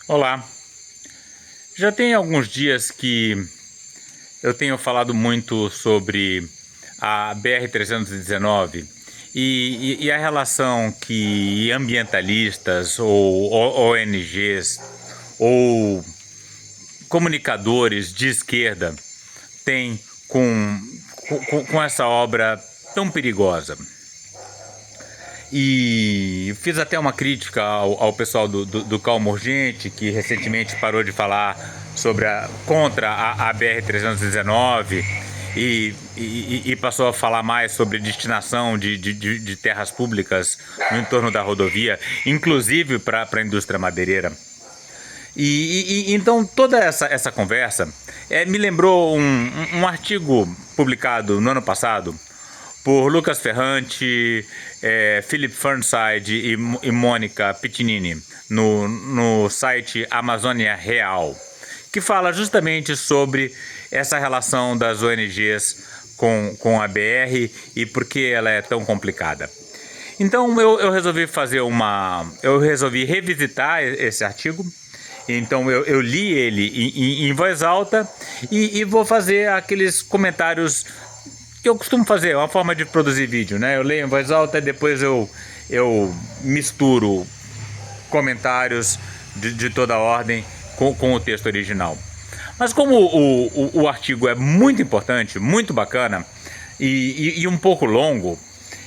Olá, já tem alguns dias que eu tenho falado muito sobre a BR-319 e a relação que ambientalistas ou ONGs ou comunicadores de esquerda têm com essa obra tão perigosa. E fiz até uma crítica ao pessoal do Calma Urgente, que recentemente parou de falar contra a BR-319 e passou a falar mais sobre destinação de terras públicas no entorno da rodovia, inclusive para a indústria madeireira. Então toda essa conversa me lembrou um artigo publicado no ano passado por Lucas Ferrante, Philip Fernside e Mônica Piccinini no site Amazônia Real, que fala justamente sobre essa relação das ONGs com a BR e por que ela é tão complicada. Então eu resolvi revisitar esse artigo. Então eu li ele em voz alta e vou fazer aqueles comentários que eu costumo fazer, é uma forma de produzir vídeo, né? Eu leio em voz alta e depois eu misturo comentários de toda ordem com o texto original. Mas como o artigo é muito importante, muito bacana e um pouco longo,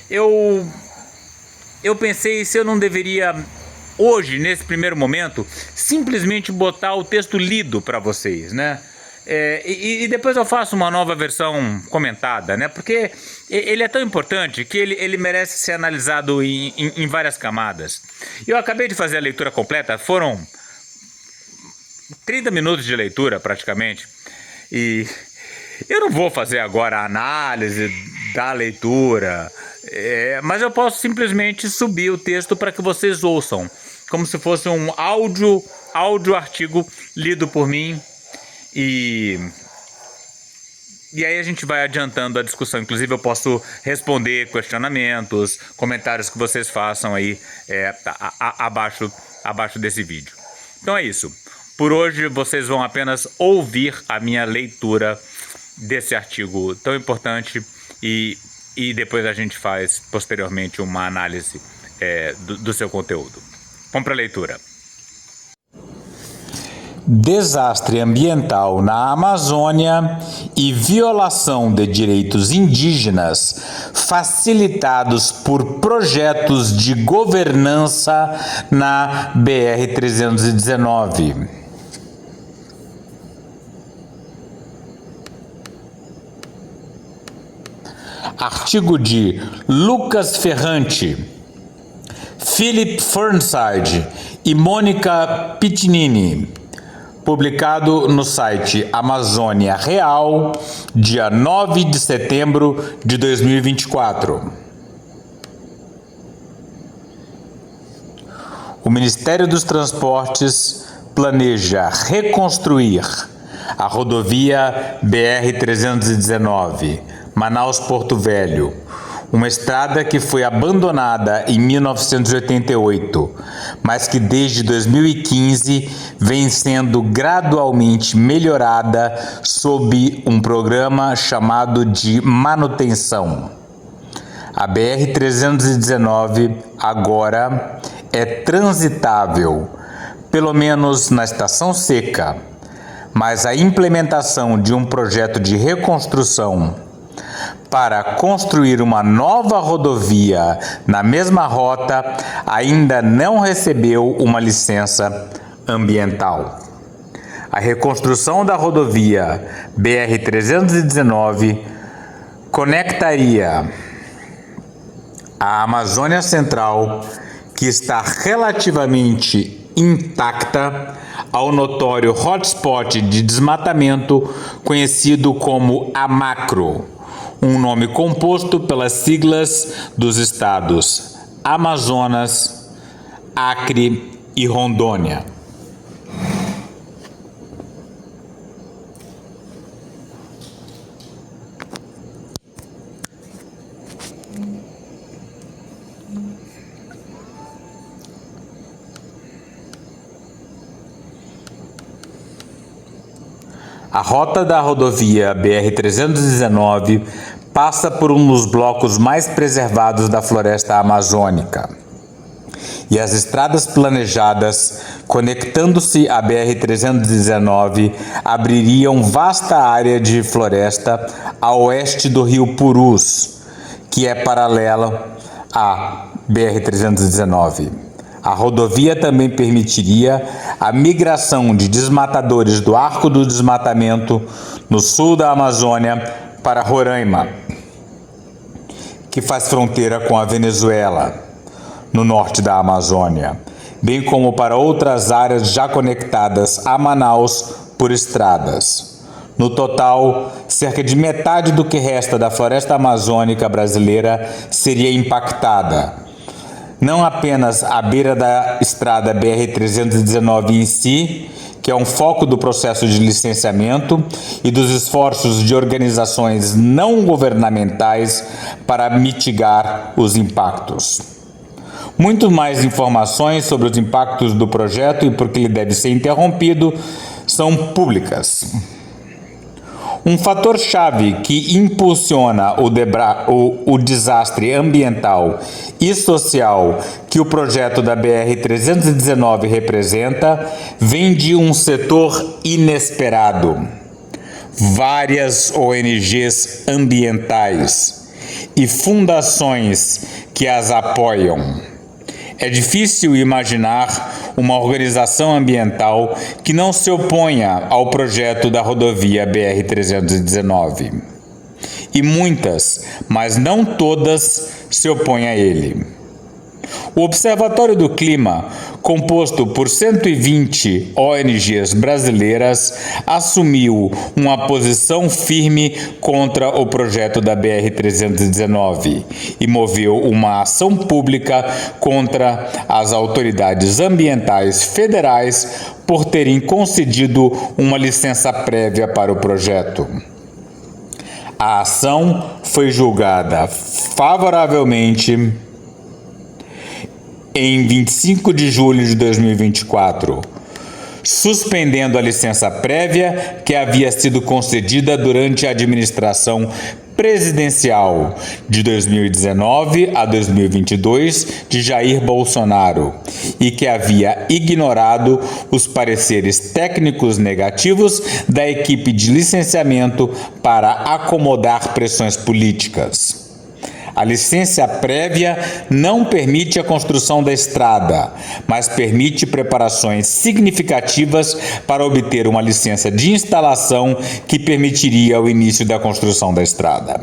eu pensei se eu não deveria, hoje, nesse primeiro momento, simplesmente botar o texto lido para vocês, né? E depois eu faço uma nova versão comentada, né? Porque ele é tão importante que ele merece ser analisado em várias camadas. Eu acabei de fazer a leitura completa, foram 30 minutos de leitura praticamente, e eu não vou fazer agora a análise da leitura, mas eu posso simplesmente subir o texto para que vocês ouçam, como se fosse um áudio artigo lido por mim. E aí a gente vai adiantando a discussão. Inclusive eu posso responder questionamentos, comentários que vocês façam aí abaixo desse vídeo. Então é isso. Por hoje vocês vão apenas ouvir a minha leitura desse artigo tão importante e depois a gente faz posteriormente uma análise do seu conteúdo. Vamos para a leitura. Desastre ambiental na Amazônia e violação de direitos indígenas facilitados por projetos de governança na BR-319. Artigo de Lucas Ferrante, Philip Fernside e Mônica Piccinini, publicado no site Amazônia Real, dia 9 de setembro de 2024. O Ministério dos Transportes planeja reconstruir a rodovia BR-319, Manaus-Porto Velho, uma estrada que foi abandonada em 1988, mas que desde 2015 vem sendo gradualmente melhorada sob um programa chamado de manutenção. A BR-319 agora é transitável, pelo menos na estação seca, mas a implementação de um projeto de reconstrução para construir uma nova rodovia na mesma rota ainda não recebeu uma licença ambiental. A reconstrução da rodovia BR-319 conectaria a Amazônia Central, que está relativamente intacta, ao notório hotspot de desmatamento conhecido como Amacro, um nome composto pelas siglas dos estados Amazonas, Acre e Rondônia. A rota da rodovia BR-319 passa por um dos blocos mais preservados da floresta amazônica. E as estradas planejadas, conectando-se à BR-319, abririam vasta área de floresta a oeste do rio Purus, que é paralela à BR-319. A rodovia também permitiria a migração de desmatadores do Arco do Desmatamento, no sul da Amazônia, para Roraima, que faz fronteira com a Venezuela, no norte da Amazônia, bem como para outras áreas já conectadas a Manaus por estradas. No total, cerca de metade do que resta da floresta amazônica brasileira seria impactada. Não apenas à beira da estrada BR-319 em si, que é um foco do processo de licenciamento e dos esforços de organizações não governamentais para mitigar os impactos. Muito mais informações sobre os impactos do projeto e por que ele deve ser interrompido são públicas. Um fator-chave que impulsiona o desastre ambiental e social que o projeto da BR-319 representa vem de um setor inesperado. Várias ONGs ambientais e fundações que as apoiam. É difícil imaginar uma organização ambiental que não se oponha ao projeto da rodovia BR-319. E muitas, mas não todas, se opõem a ele. O Observatório do Clima, composto por 120 ONGs brasileiras, assumiu uma posição firme contra o projeto da BR-319 e moveu uma ação pública contra as autoridades ambientais federais por terem concedido uma licença prévia para o projeto. A ação foi julgada favoravelmente em 25 de julho de 2024, suspendendo a licença prévia que havia sido concedida durante a administração presidencial de 2019 a 2022 de Jair Bolsonaro e que havia ignorado os pareceres técnicos negativos da equipe de licenciamento para acomodar pressões políticas. A licença prévia não permite a construção da estrada, mas permite preparações significativas para obter uma licença de instalação que permitiria o início da construção da estrada.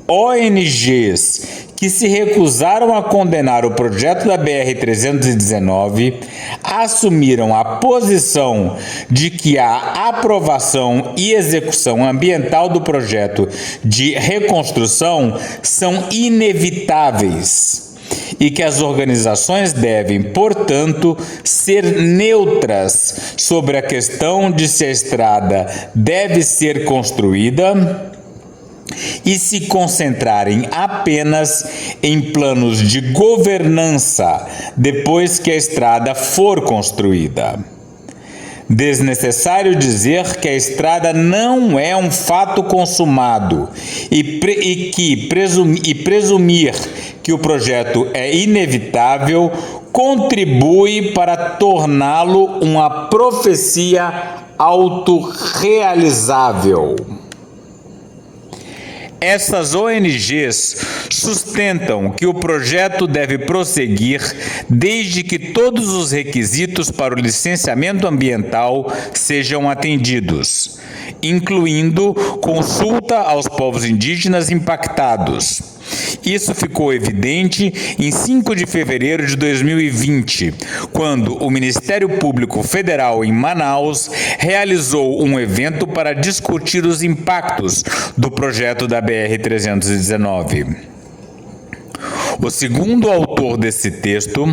ONGs que se recusaram a condenar o projeto da BR-319 assumiram a posição de que a aprovação e execução ambiental do projeto de reconstrução são inevitáveis e que as organizações devem, portanto, ser neutras sobre a questão de se a estrada deve ser construída e se concentrarem apenas em planos de governança depois que a estrada for construída. Desnecessário dizer que a estrada não é um fato consumado e presumir que o projeto é inevitável contribui para torná-lo uma profecia autorrealizável. Essas ONGs sustentam que o projeto deve prosseguir desde que todos os requisitos para o licenciamento ambiental sejam atendidos, incluindo consulta aos povos indígenas impactados. Isso ficou evidente em 5 de fevereiro de 2020, quando o Ministério Público Federal em Manaus realizou um evento para discutir os impactos do projeto da BR-319. O segundo autor desse texto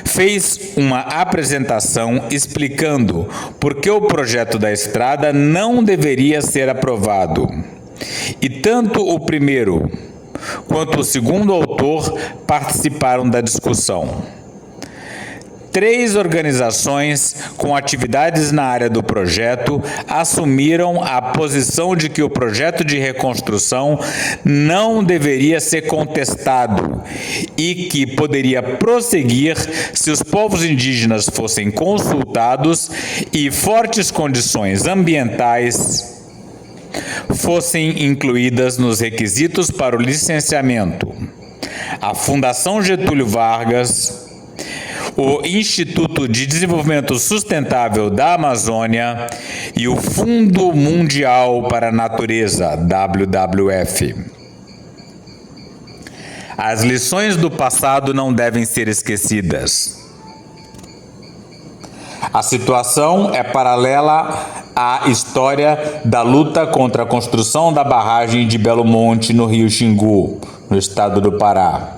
fez uma apresentação explicando por que o projeto da estrada não deveria ser aprovado. E tanto o primeiro quanto o segundo autor participaram da discussão. 3 organizações com atividades na área do projeto assumiram a posição de que o projeto de reconstrução não deveria ser contestado e que poderia prosseguir se os povos indígenas fossem consultados e fortes condições ambientais fossem incluídas nos requisitos para o licenciamento. A Fundação Getúlio Vargas, o Instituto de Desenvolvimento Sustentável da Amazônia e o Fundo Mundial para a Natureza, WWF. As lições do passado não devem ser esquecidas. A situação é paralela à história da luta contra a construção da barragem de Belo Monte no Rio Xingu, no estado do Pará.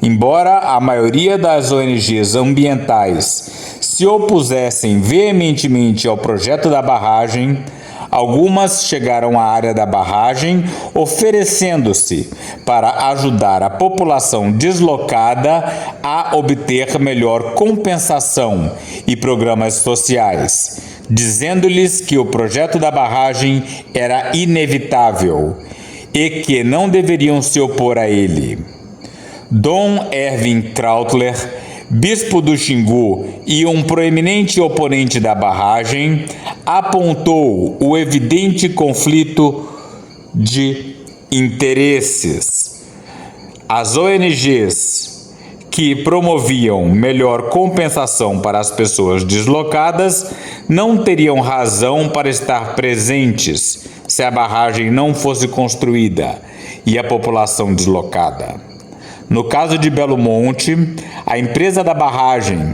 Embora a maioria das ONGs ambientais se opusessem veementemente ao projeto da barragem, algumas chegaram à área da barragem oferecendo-se para ajudar a população deslocada a obter melhor compensação e programas sociais, dizendo-lhes que o projeto da barragem era inevitável e que não deveriam se opor a ele. Dom Erwin Trautler, bispo do Xingu e um proeminente oponente da barragem, apontou o evidente conflito de interesses. As ONGs que promoviam melhor compensação para as pessoas deslocadas não teriam razão para estar presentes se a barragem não fosse construída e a população deslocada. No caso de Belo Monte, a empresa da barragem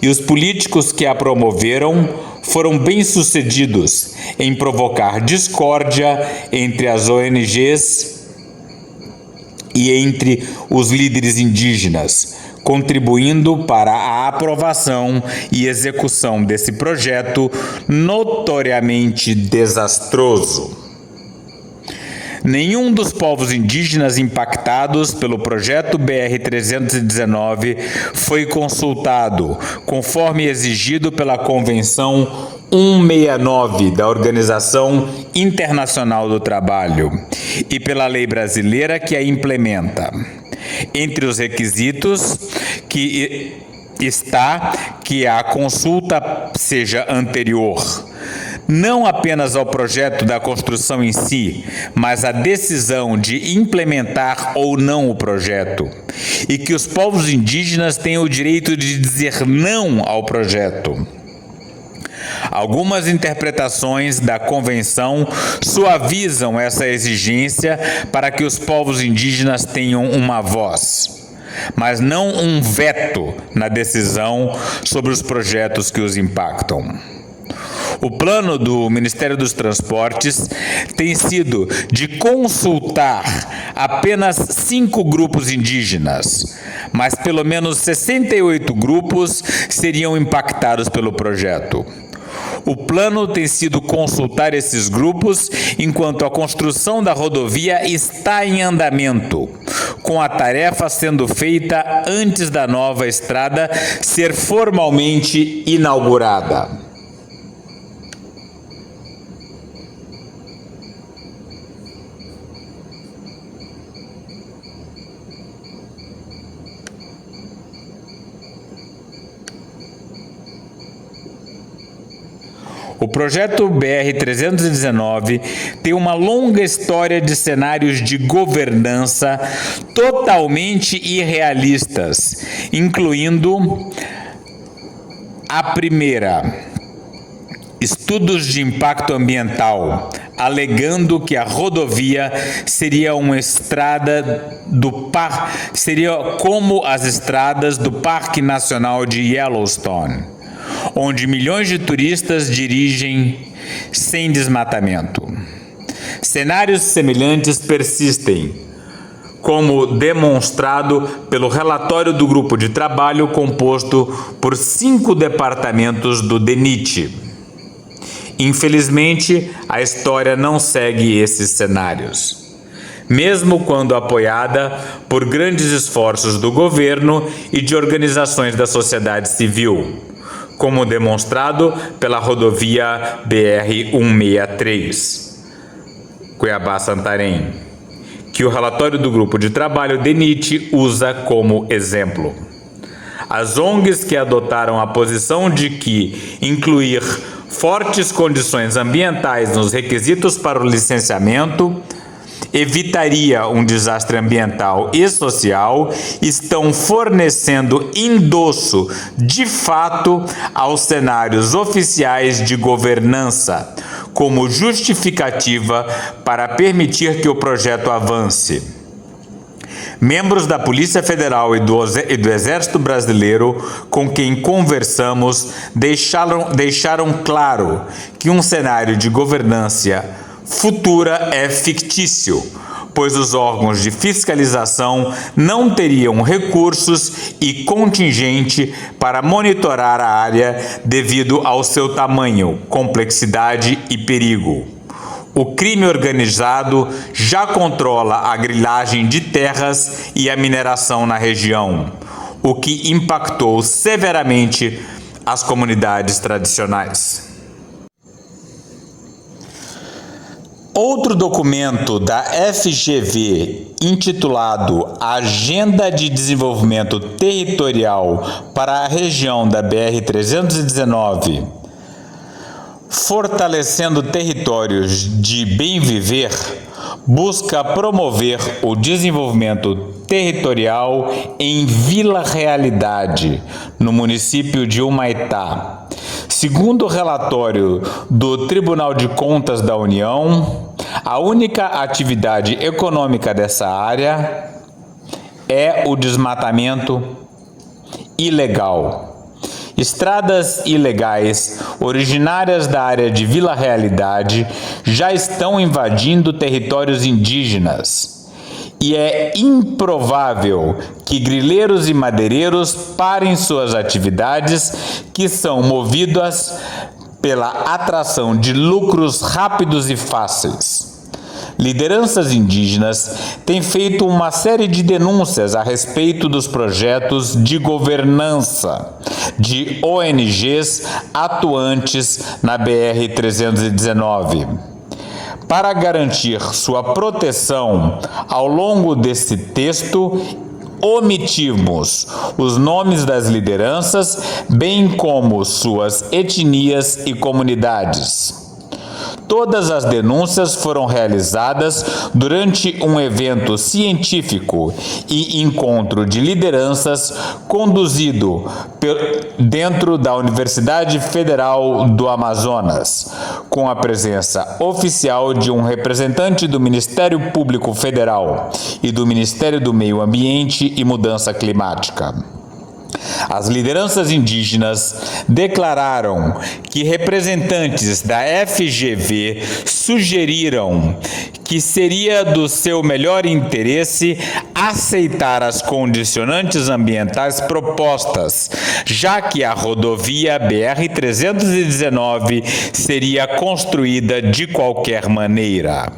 e os políticos que a promoveram foram bem-sucedidos em provocar discórdia entre as ONGs e entre os líderes indígenas, contribuindo para a aprovação e execução desse projeto notoriamente desastroso. Nenhum dos povos indígenas impactados pelo projeto BR-319 foi consultado, conforme exigido pela Convenção 169 da Organização Internacional do Trabalho e pela lei brasileira que a implementa. Entre os requisitos está que a consulta seja anterior, não apenas ao projeto da construção em si, mas à decisão de implementar ou não o projeto, e que os povos indígenas têm o direito de dizer não ao projeto. Algumas interpretações da Convenção suavizam essa exigência para que os povos indígenas tenham uma voz, mas não um veto na decisão sobre os projetos que os impactam. O plano do Ministério dos Transportes tem sido de consultar apenas 5 grupos indígenas, mas pelo menos 68 grupos seriam impactados pelo projeto. O plano tem sido consultar esses grupos enquanto a construção da rodovia está em andamento, com a tarefa sendo feita antes da nova estrada ser formalmente inaugurada. O projeto BR-319 tem uma longa história de cenários de governança totalmente irrealistas, incluindo a primeira, estudos de impacto ambiental, alegando que a rodovia seria uma estrada seria como as estradas do Parque Nacional de Yellowstone, onde milhões de turistas dirigem sem desmatamento. Cenários semelhantes persistem, como demonstrado pelo relatório do grupo de trabalho composto por 5 departamentos do DENIT. Infelizmente, a história não segue esses cenários. mesmo quando apoiada por grandes esforços do governo e de organizações da sociedade civil, como demonstrado pela rodovia BR-163, Cuiabá-Santarém, que o relatório do grupo de trabalho DENIT usa como exemplo. As ONGs que adotaram a posição de que incluir fortes condições ambientais nos requisitos para o licenciamento evitaria um desastre ambiental e social, estão fornecendo endosso de fato aos cenários oficiais de governança, como justificativa para permitir que o projeto avance. Membros da Polícia Federal e do Exército Brasileiro com quem conversamos deixaram claro que um cenário de governança futura é fictício, pois os órgãos de fiscalização não teriam recursos e contingente para monitorar a área devido ao seu tamanho, complexidade e perigo. O crime organizado já controla a grilagem de terras e a mineração na região, o que impactou severamente as comunidades tradicionais. Outro documento da FGV, intitulado Agenda de Desenvolvimento Territorial para a região da BR-319, Fortalecendo Territórios de Bem Viver, busca promover o desenvolvimento territorial em Vila Realidade, no município de Humaitá. Segundo o relatório do Tribunal de Contas da União, a única atividade econômica dessa área é o desmatamento ilegal. Estradas ilegais originárias da área de Vila Realidade já estão invadindo territórios indígenas. E é improvável que grileiros e madeireiros parem suas atividades, que são movidas pela atração de lucros rápidos e fáceis. Lideranças indígenas têm feito uma série de denúncias a respeito dos projetos de governança de ONGs atuantes na BR-319. Para garantir sua proteção, ao longo desse texto, omitimos os nomes das lideranças, bem como suas etnias e comunidades. Todas as denúncias foram realizadas durante um evento científico e encontro de lideranças conduzido dentro da Universidade Federal do Amazonas, com a presença oficial de um representante do Ministério Público Federal e do Ministério do Meio Ambiente e Mudança Climática. As lideranças indígenas declararam que representantes da FGV sugeriram que seria do seu melhor interesse aceitar as condicionantes ambientais propostas, já que a rodovia BR-319 seria construída de qualquer maneira.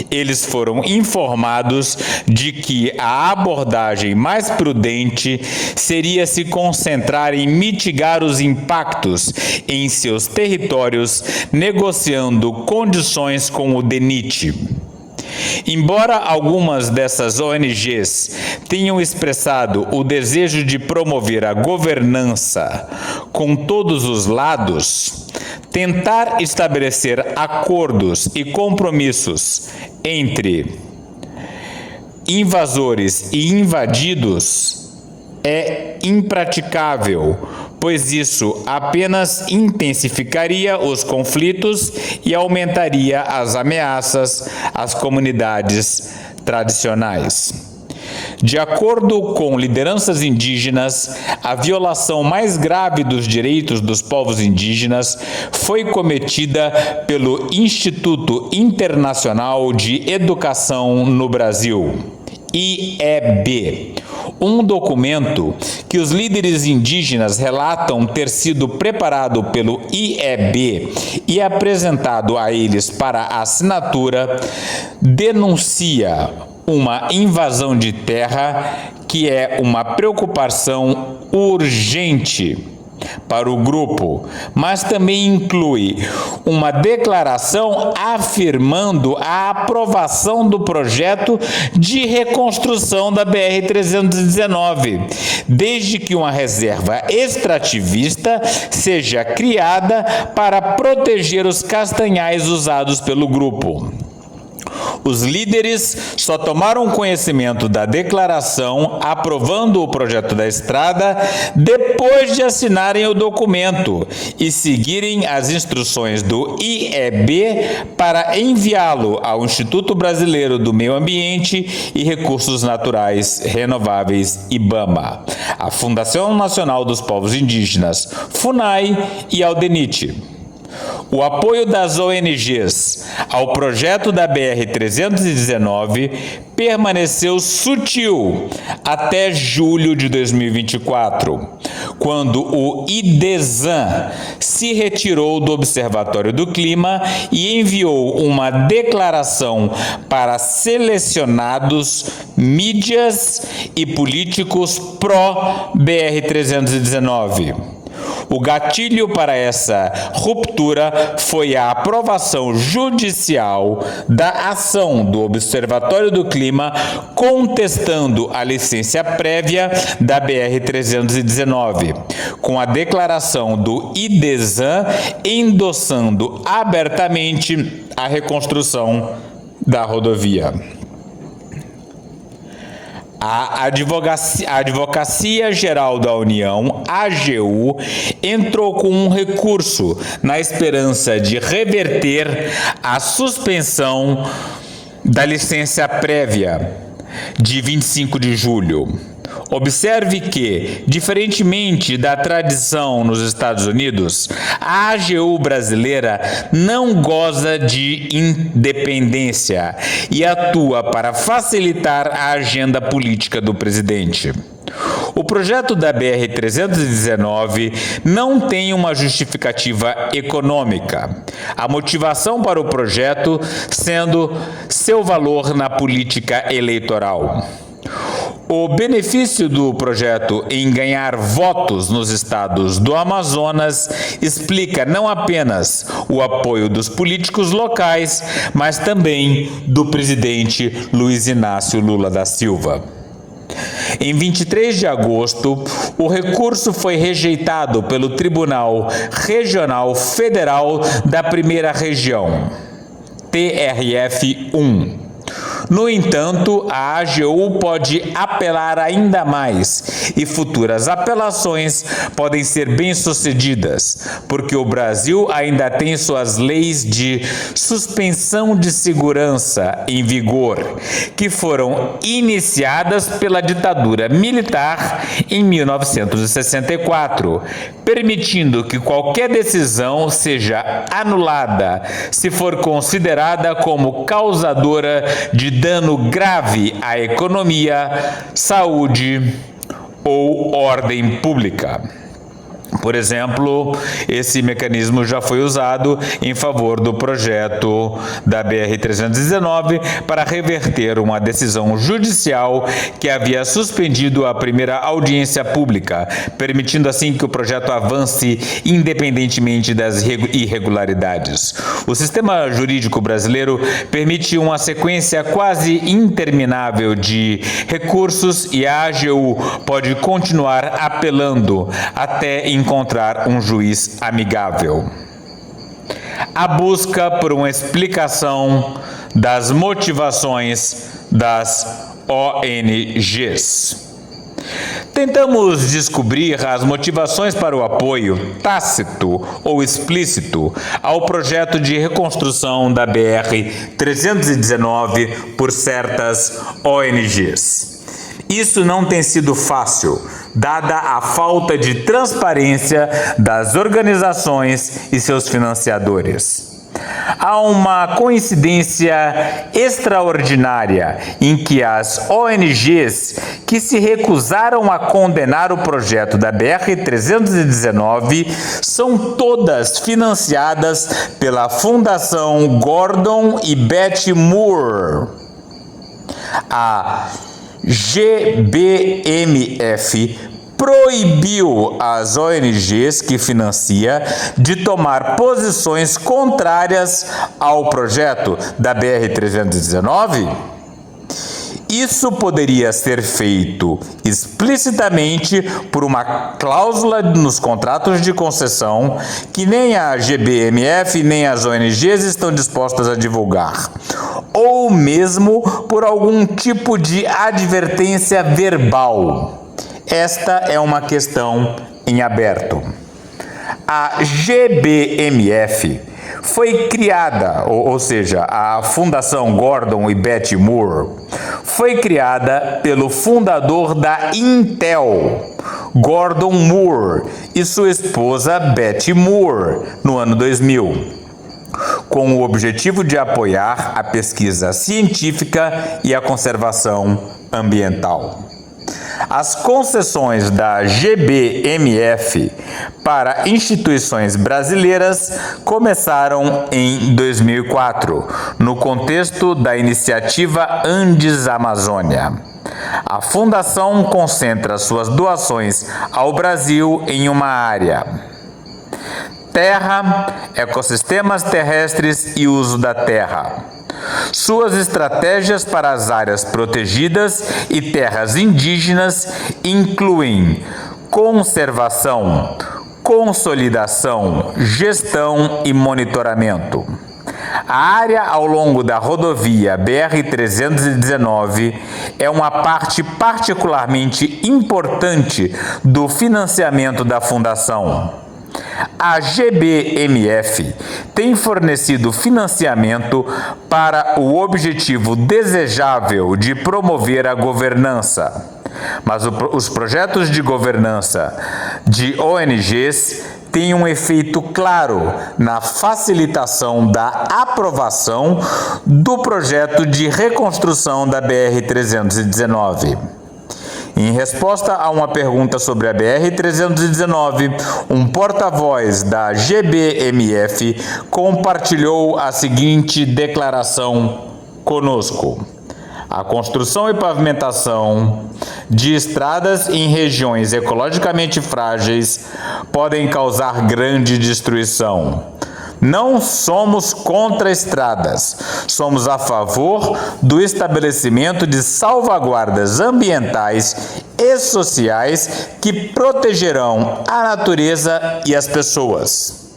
Eles foram informados de que a abordagem mais prudente seria se concentrar em mitigar os impactos em seus territórios, negociando condições com o DENIT. Embora algumas dessas ONGs tenham expressado o desejo de promover a governança com todos os lados, tentar estabelecer acordos e compromissos entre invasores e invadidos é impraticável, pois isso apenas intensificaria os conflitos e aumentaria as ameaças às comunidades tradicionais. De acordo com lideranças indígenas, a violação mais grave dos direitos dos povos indígenas foi cometida pelo Instituto Internacional de Educação no Brasil, IEB, Um documento que os líderes indígenas relatam ter sido preparado pelo IEB e apresentado a eles para assinatura denuncia uma invasão de terra que é uma preocupação urgente para o grupo, mas também inclui uma declaração afirmando a aprovação do projeto de reconstrução da BR-319, desde que uma reserva extrativista seja criada para proteger os castanhais usados pelo grupo. Os líderes só tomaram conhecimento da declaração aprovando o projeto da estrada depois de assinarem o documento e seguirem as instruções do IEB para enviá-lo ao Instituto Brasileiro do Meio Ambiente e Recursos Naturais Renováveis, IBAMA, a Fundação Nacional dos Povos Indígenas, FUNAI, e ao DENIT. O apoio das ONGs ao projeto da BR-319 permaneceu sutil até julho de 2024, quando o IDESAN se retirou do Observatório do Clima e enviou uma declaração para selecionados mídias e políticos pró-BR-319. O gatilho para essa ruptura foi a aprovação judicial da ação do Observatório do Clima contestando a licença prévia da BR-319, com a declaração do IDESAN endossando abertamente a reconstrução da rodovia. A Advocacia Geral da União, AGU, entrou com um recurso na esperança de reverter a suspensão da licença prévia de 25 de julho. Observe que, diferentemente da tradição nos Estados Unidos, a AGU brasileira não goza de independência e atua para facilitar a agenda política do presidente. O projeto da BR-319 não tem uma justificativa econômica, a motivação para o projeto sendo seu valor na política eleitoral. O benefício do projeto em ganhar votos nos estados do Amazonas explica não apenas o apoio dos políticos locais, mas também do presidente Luiz Inácio Lula da Silva. Em 23 de agosto, o recurso foi rejeitado pelo Tribunal Regional Federal da Primeira Região, TRF-1. No entanto, a AGU pode apelar ainda mais e futuras apelações podem ser bem-sucedidas, porque o Brasil ainda tem suas leis de suspensão de segurança em vigor, que foram iniciadas pela ditadura militar em 1964, permitindo que qualquer decisão seja anulada se for considerada como causadora de dano grave à economia, saúde ou ordem pública. Por exemplo, esse mecanismo já foi usado em favor do projeto da BR-319 para reverter uma decisão judicial que havia suspendido a primeira audiência pública, permitindo assim que o projeto avance independentemente das irregularidades. O sistema jurídico brasileiro permite uma sequência quase interminável de recursos e a AGU pode continuar apelando até encontrar um juiz amigável. A busca por uma explicação das motivações das ONGs. Tentamos descobrir as motivações para o apoio, tácito ou explícito, ao projeto de reconstrução da BR-319 por certas ONGs. Isso não tem sido fácil, dada a falta de transparência das organizações e seus financiadores. Há uma coincidência extraordinária em que as ONGs que se recusaram a condenar o projeto da BR-319 são todas financiadas pela Fundação Gordon e Betty Moore. A GBMF proibiu as ONGs que financia de tomar posições contrárias ao projeto da BR-319? Isso poderia ser feito explicitamente por uma cláusula nos contratos de concessão que nem a GBMF nem as ONGs estão dispostas a divulgar, ou mesmo por algum tipo de advertência verbal. Esta é uma questão em aberto. A GBMF foi criada, ou seja, a Fundação Gordon e Betty Moore, foi criada pelo fundador da Intel, Gordon Moore, e sua esposa Betty Moore, no ano 2000, com o objetivo de apoiar a pesquisa científica e a conservação ambiental. As concessões da GBMF para instituições brasileiras começaram em 2004, no contexto da iniciativa Andes Amazônia. A fundação concentra suas doações ao Brasil em uma área: terra, ecossistemas terrestres e uso da terra. Suas estratégias para as áreas protegidas e terras indígenas incluem conservação, consolidação, gestão e monitoramento. A área ao longo da rodovia BR-319 é uma parte particularmente importante do financiamento da Fundação. A GBMF tem fornecido financiamento para o objetivo desejável de promover a governança, mas os projetos de governança de ONGs têm um efeito claro na facilitação da aprovação do projeto de reconstrução da BR-319. Em resposta a uma pergunta sobre a BR-319, um porta-voz da GBMF compartilhou a seguinte declaração conosco: a construção e pavimentação de estradas em regiões ecologicamente frágeis podem causar grande destruição. Não somos contra estradas, somos a favor do estabelecimento de salvaguardas ambientais e sociais que protegerão a natureza e as pessoas.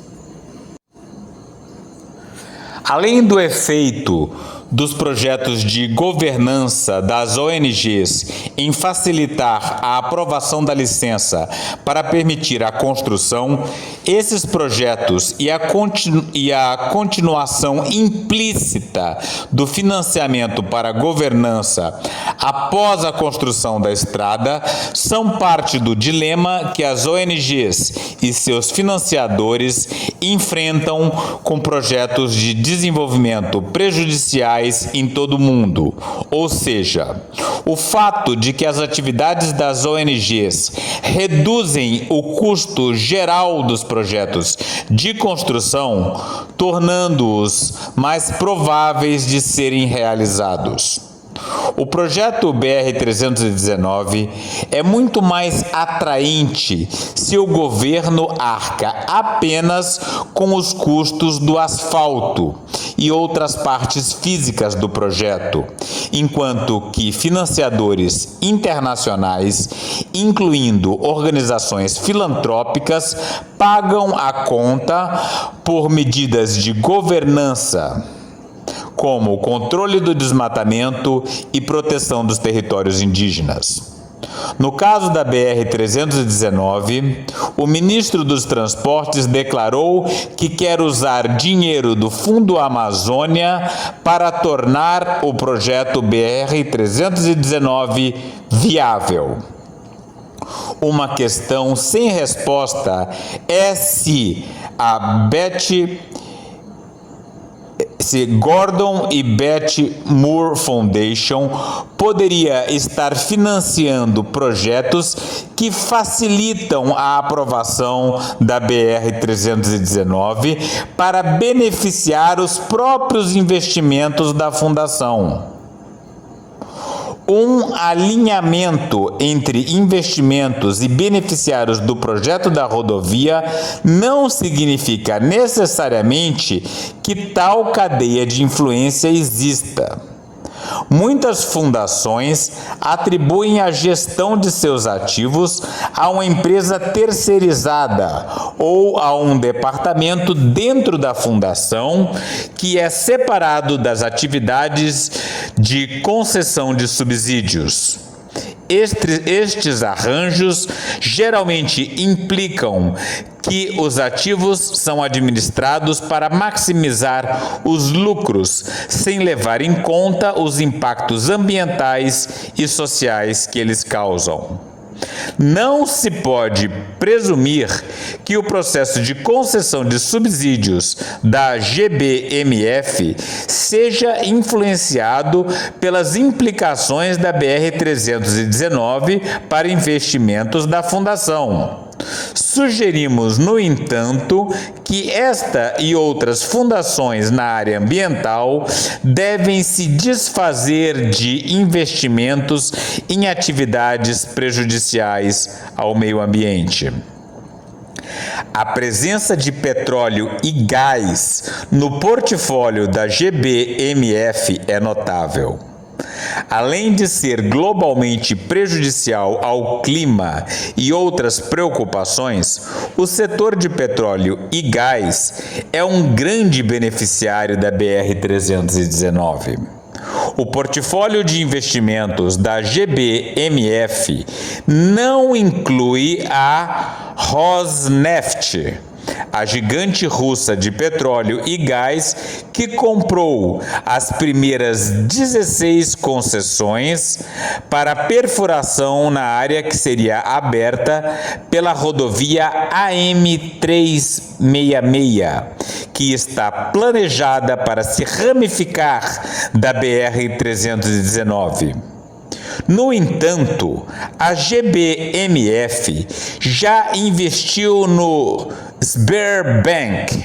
Além do efeito dos projetos de governança das ONGs em facilitar a aprovação da licença para permitir a construção, esses projetos e a continuação implícita do financiamento para a governança após a construção da estrada são parte do dilema que as ONGs e seus financiadores enfrentam com projetos de desenvolvimento prejudiciais em todo o mundo. Ou seja, o fato de que as atividades das ONGs reduzem o custo geral dos projetos de construção, tornando-os mais prováveis de serem realizados. O projeto BR-319 é muito mais atraente se o governo arca apenas com os custos do asfalto e outras partes físicas do projeto, enquanto que financiadores internacionais, incluindo organizações filantrópicas, pagam a conta por medidas de governança, como o controle do desmatamento e proteção dos territórios indígenas. No caso da BR-319, o ministro dos Transportes declarou que quer usar dinheiro do Fundo Amazônia para tornar o projeto BR-319 viável. Uma questão sem resposta é se a Betty se Gordon e Betty Moore Foundation poderia estar financiando projetos que facilitam a aprovação da BR-319 para beneficiar os próprios investimentos da fundação. Um alinhamento entre investimentos e beneficiários do projeto da rodovia não significa necessariamente que tal cadeia de influência exista. Muitas fundações atribuem a gestão de seus ativos a uma empresa terceirizada ou a um departamento dentro da fundação que é separado das atividades de concessão de subsídios. Estes arranjos geralmente implicam que os ativos são administrados para maximizar os lucros, sem levar em conta os impactos ambientais e sociais que eles causam. Não se pode presumir que o processo de concessão de subsídios da GBMF seja influenciado pelas implicações da BR-319 para investimentos da Fundação. Sugerimos, no entanto, que esta e outras fundações na área ambiental devem se desfazer de investimentos em atividades prejudiciais ao meio ambiente. A presença de petróleo e gás no portfólio da GBMF é notável. Além de ser globalmente prejudicial ao clima e outras preocupações, o setor de petróleo e gás é um grande beneficiário da BR-319. O portfólio de investimentos da GBMF não inclui a Rosneft, a gigante russa de petróleo e gás que comprou as primeiras 16 concessões para perfuração na área que seria aberta pela rodovia AM366, que está planejada para se ramificar da BR-319. No entanto, a GBMF já investiu no Sberbank,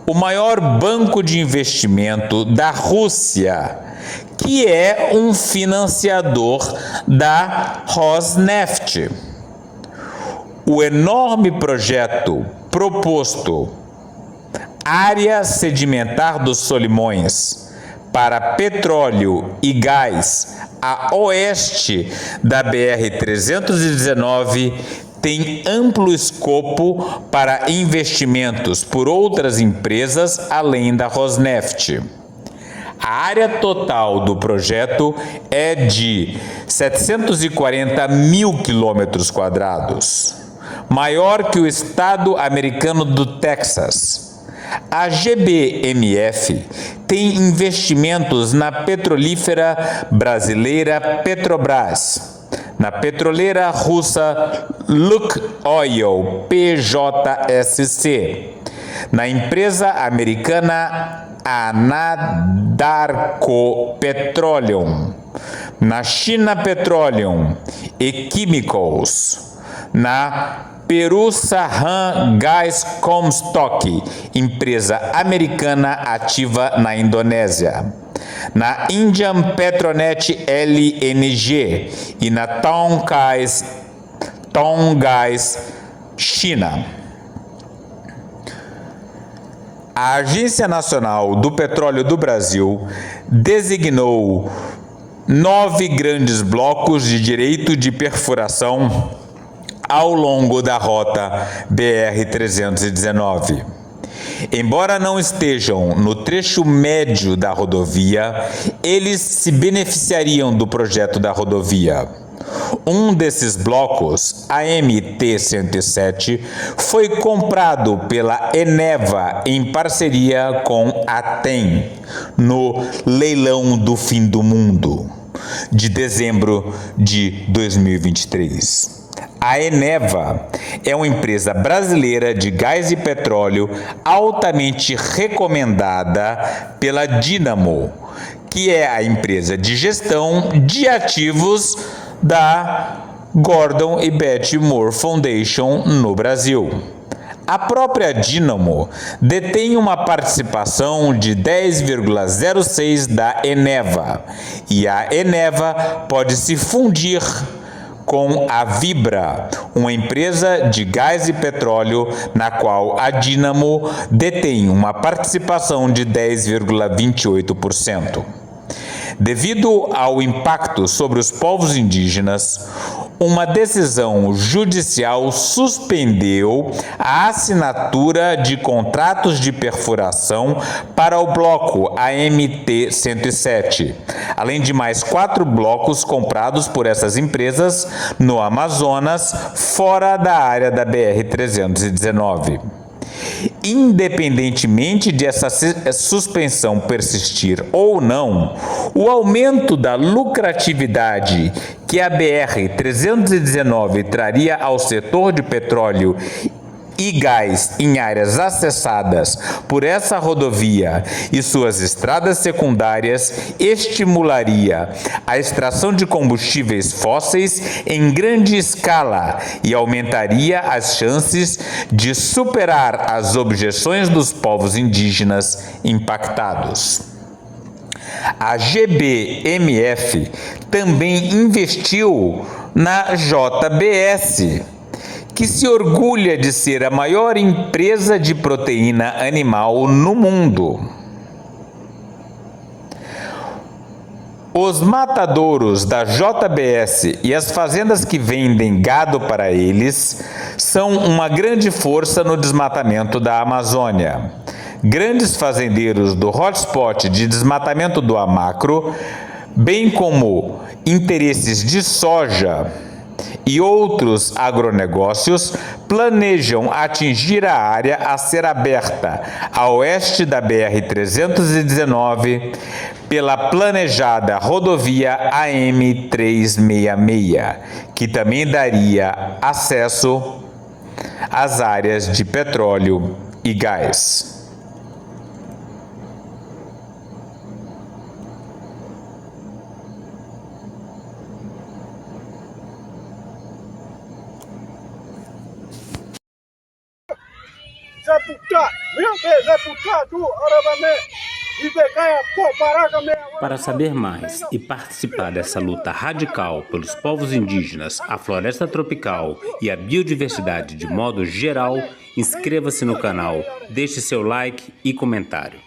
o maior banco de investimento da Rússia, que é um financiador da Rosneft. O enorme projeto proposto Área Sedimentar dos Solimões para petróleo e gás a oeste da BR-319 tem amplo escopo para investimentos por outras empresas além da Rosneft. A área total do projeto é de 740 mil quilômetros quadrados, maior que o estado americano do Texas. A GBMF tem investimentos na petrolífera brasileira Petrobras, na petroleira russa Lukoil PJSC, na empresa americana Anadarko Petroleum, na China Petroleum e Chemicals, na Peru Sahan Gas Comstock, empresa americana ativa na Indonésia, na Indian Petronet LNG e na Tongás, China. A Agência Nacional do Petróleo do Brasil designou 9 grandes blocos de direito de perfuração ao longo da rota BR-319. Embora não estejam no trecho médio da rodovia, eles se beneficiariam do projeto da rodovia. Um desses blocos, a MT-107, foi comprado pela Eneva em parceria com a TEM, no leilão do fim do mundo, de dezembro de 2023. A Eneva é uma empresa brasileira de gás e petróleo altamente recomendada pela Dynamo, que é a empresa de gestão de ativos da Gordon e Betty Moore Foundation no Brasil. A própria Dynamo detém uma participação de 10,06% da Eneva, e a Eneva pode se fundir com a Vibra, uma empresa de gás e petróleo na qual a Dynamo detém uma participação de 10,28%. Devido ao impacto sobre os povos indígenas, uma decisão judicial suspendeu a assinatura de contratos de perfuração para o bloco AMT-107, além de mais 4 blocos comprados por essas empresas no Amazonas, fora da área da BR-319. Independentemente de essa suspensão persistir ou não, o aumento da lucratividade que a BR-319 traria ao setor de petróleo e gás em áreas acessadas por essa rodovia e suas estradas secundárias estimularia a extração de combustíveis fósseis em grande escala e aumentaria as chances de superar as objeções dos povos indígenas impactados. A GBMF também investiu na JBS, que se orgulha de ser a maior empresa de proteína animal no mundo. Os matadouros da JBS e as fazendas que vendem gado para eles são uma grande força no desmatamento da Amazônia. Grandes fazendeiros do hotspot de desmatamento do Amacro, bem como interesses de soja e outros agronegócios, planejam atingir a área a ser aberta a oeste da BR-319 pela planejada rodovia AM-366, que também daria acesso às áreas de petróleo e gás. Para saber mais e participar dessa luta radical pelos povos indígenas, a floresta tropical e a biodiversidade de modo geral, inscreva-se no canal, deixe seu like e comentário.